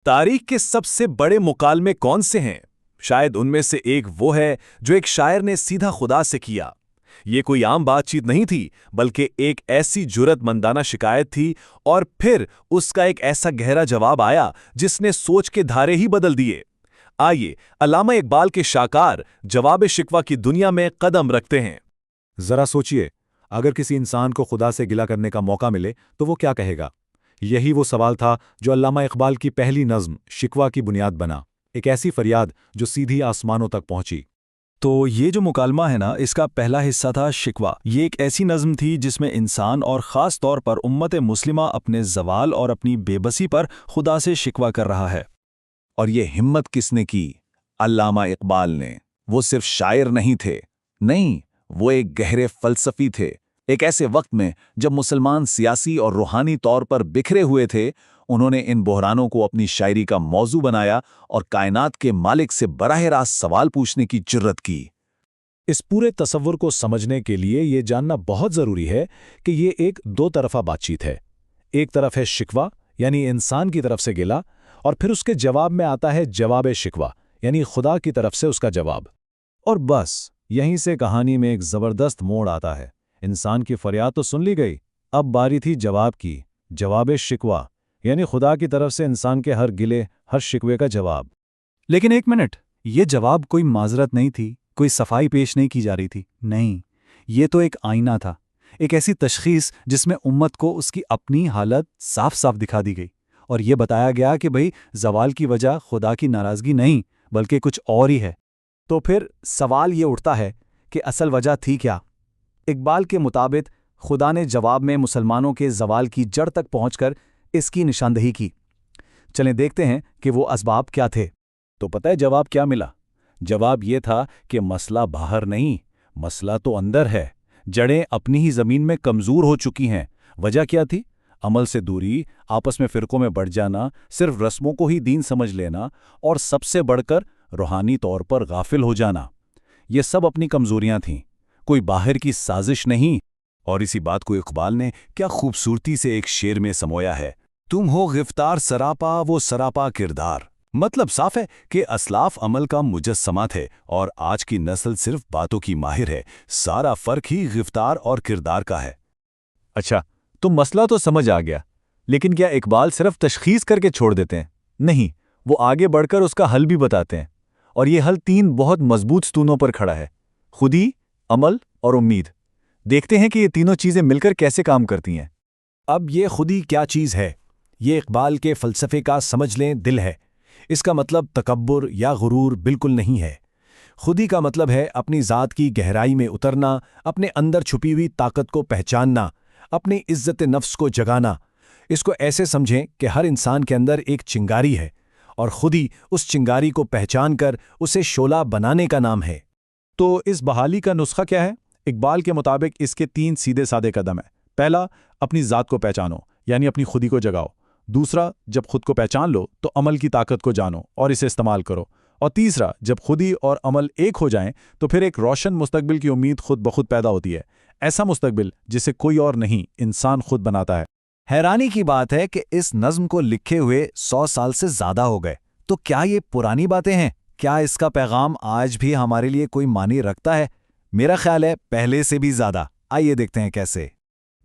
تاریخ کے سب سے بڑے مکالمے کون سے ہیں؟ شاید ان میں سے ایک وہ ہے جو ایک شاعر نے سیدھا خدا سے کیا۔ یہ کوئی عام بات چیت نہیں تھی، بلکہ ایک ایسی جرأت مندانہ شکایت تھی، اور پھر اس کا ایک ایسا گہرا جواب آیا جس نے سوچ کے دھارے ہی بدل دیے۔ آئیے علامہ اقبال کے شاکار جواب شکوہ کی دنیا میں قدم رکھتے ہیں۔ ذرا سوچئے، اگر کسی انسان کو خدا سے گلہ کرنے کا موقع ملے تو وہ کیا کہے گا؟ یہی وہ سوال تھا جو علامہ اقبال کی پہلی نظم شکوہ کی بنیاد بنا، ایک ایسی فریاد جو سیدھی آسمانوں تک پہنچی۔ تو یہ جو مکالمہ ہے نا، اس کا پہلا حصہ تھا شکوہ۔ یہ ایک ایسی نظم تھی جس میں انسان اور خاص طور پر امت مسلمہ اپنے زوال اور اپنی بے بسی پر خدا سے شکوہ کر رہا ہے۔ اور یہ ہمت کس نے کی؟ علامہ اقبال نے۔ وہ صرف شاعر نہیں تھے، نہیں، وہ ایک گہرے فلسفی تھے۔ ایک ایسے وقت میں جب مسلمان سیاسی اور روحانی طور پر بکھرے ہوئے تھے، انہوں نے ان بحرانوں کو اپنی شاعری کا موضوع بنایا اور کائنات کے مالک سے براہ راست سوال پوچھنے کی جرأت کی۔ اس پورے تصور کو سمجھنے کے لیے یہ جاننا بہت ضروری ہے کہ یہ ایک دو طرفہ بات چیت ہے۔ ایک طرف ہے شکوہ، یعنی انسان کی طرف سے گلہ، اور پھر اس کے جواب میں آتا ہے جواب شکوہ، یعنی خدا کی طرف سے اس کا جواب۔ اور بس یہیں سے کہانی میں ایک زبردست موڑ آتا ہے۔ انسان کی فریاد تو سن لی گئی، اب باری تھی جواب کی، جواب شکوہ، یعنی خدا کی طرف سے انسان کے ہر گلے، ہر شکوے کا جواب۔ لیکن ایک منٹ، یہ جواب کوئی معذرت نہیں تھی، کوئی صفائی پیش نہیں کی جا رہی تھی، نہیں، یہ تو ایک آئینہ تھا، ایک ایسی تشخیص جس میں امت کو اس کی اپنی حالت صاف صاف دکھا دی گئی، اور یہ بتایا گیا کہ بھئی زوال کی وجہ خدا کی ناراضگی نہیں بلکہ کچھ اور ہی ہے۔ تو پھر سوال یہ اٹھتا ہے کہ اصل وجہ تھی کیا؟ اقبال کے مطابق خدا نے جواب میں مسلمانوں کے زوال کی جڑ تک پہنچ کر اس کی نشاندہی کی۔ چلیں دیکھتے ہیں کہ وہ اسباب کیا تھے۔ تو پتہ ہے جواب کیا ملا؟ جواب یہ تھا کہ مسئلہ باہر نہیں، مسئلہ تو اندر ہے۔ جڑیں اپنی ہی زمین میں کمزور ہو چکی ہیں۔ وجہ کیا تھی؟ عمل سے دوری، آپس میں فرقوں میں بڑھ جانا، صرف رسموں کو ہی دین سمجھ لینا، اور سب سے بڑھ کر روحانی طور پر غافل ہو جانا۔ یہ سب اپنی کمزوریاں تھیں، کوئی باہر کی سازش نہیں۔ اور اسی بات کو اقبال نے کیا خوبصورتی سے ایک شعر میں سمویا ہے: تم ہو گفتار سراپا وہ سراپا کردار۔ مطلب صاف ہے کہ اسلاف عمل کا مجسمہ تھے اور آج کی نسل صرف باتوں کی ماہر ہے۔ سارا فرق ہی گفتار اور کردار کا ہے۔ اچھا، تو مسئلہ تو سمجھ آ گیا، لیکن کیا اقبال صرف تشخیص کر کے چھوڑ دیتے ہیں؟ نہیں، وہ آگے بڑھ کر اس کا حل بھی بتاتے ہیں، اور یہ حل تین بہت مضبوط ستونوں پر کھڑا ہے: خودی، عمل اور امید۔ دیکھتے ہیں کہ یہ تینوں چیزیں مل کر کیسے کام کرتی ہیں۔ اب یہ خودی کیا چیز ہے؟ یہ اقبال کے فلسفے کا سمجھ لیں دل ہے۔ اس کا مطلب تکبر یا غرور بالکل نہیں ہے۔ خودی کا مطلب ہے اپنی ذات کی گہرائی میں اترنا، اپنے اندر چھپی ہوئی طاقت کو پہچاننا، اپنی عزت نفس کو جگانا۔ اس کو ایسے سمجھیں کہ ہر انسان کے اندر ایک چنگاری ہے، اور خودی اس چنگاری کو پہچان کر اسے شعلہ بنانے کا نام ہے۔ تو اس بحالی کا نسخہ کیا ہے؟ اقبال کے مطابق اس کے تین سیدھے سادے قدم ہیں۔ پہلا، اپنی ذات کو پہچانو، یعنی اپنی خودی کو جگاؤ۔ دوسرا، جب خود کو پہچان لو تو عمل کی طاقت کو جانو اور اسے استعمال کرو۔ اور تیسرا، جب خودی اور عمل ایک ہو جائیں تو پھر ایک روشن مستقبل کی امید خود بخود پیدا ہوتی ہے، ایسا مستقبل جسے کوئی اور نہیں، انسان خود بناتا ہے۔ حیرانی کی بات ہے کہ اس نظم کو لکھے ہوئے 100 سال سے زیادہ ہو گئے، تو کیا یہ پرانی باتیں ہیں؟ کیا اس کا پیغام آج بھی ہمارے لیے کوئی معنی رکھتا ہے؟ میرا خیال ہے پہلے سے بھی زیادہ۔ آئیے دیکھتے ہیں کیسے۔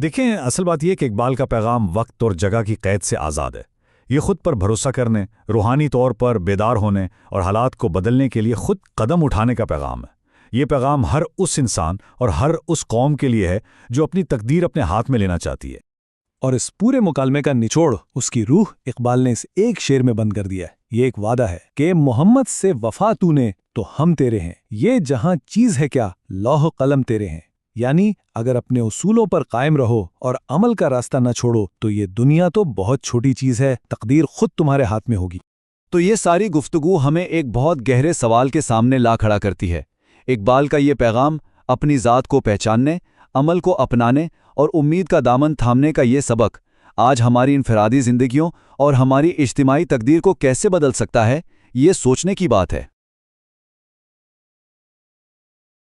دیکھیں، اصل بات یہ کہ اقبال کا پیغام وقت اور جگہ کی قید سے آزاد ہے۔ یہ خود پر بھروسہ کرنے، روحانی طور پر بیدار ہونے اور حالات کو بدلنے کے لیے خود قدم اٹھانے کا پیغام ہے۔ یہ پیغام ہر اس انسان اور ہر اس قوم کے لیے ہے جو اپنی تقدیر اپنے ہاتھ میں لینا چاہتی ہے۔ اور اس پورے مکالمے کا نچوڑ، اس کی روح، اقبال نے اس ایک شعر میں بند کر دیا ہے۔ یہ ایک وعدہ ہے کہ محمد سے وفا تو نے تو ہم تیرے ہیں، یہ جہاں چیز ہے کیا لوح و قلم تیرے ہیں۔ یعنی اگر اپنے اصولوں پر قائم رہو اور عمل کا راستہ نہ چھوڑو تو یہ دنیا تو بہت چھوٹی چیز ہے، تقدیر خود تمہارے ہاتھ میں ہوگی۔ تو یہ ساری گفتگو ہمیں ایک بہت گہرے سوال کے سامنے لا کھڑا کرتی ہے۔ اقبال کا یہ پیغام، اپنی ذات کو پہچاننے، عمل کو اپنانے اور امید کا دامن تھامنے کا یہ سبق، آج ہماری انفرادی زندگیوں اور ہماری اجتماعی تقدیر کو کیسے بدل سکتا ہے، یہ سوچنے کی بات ہے۔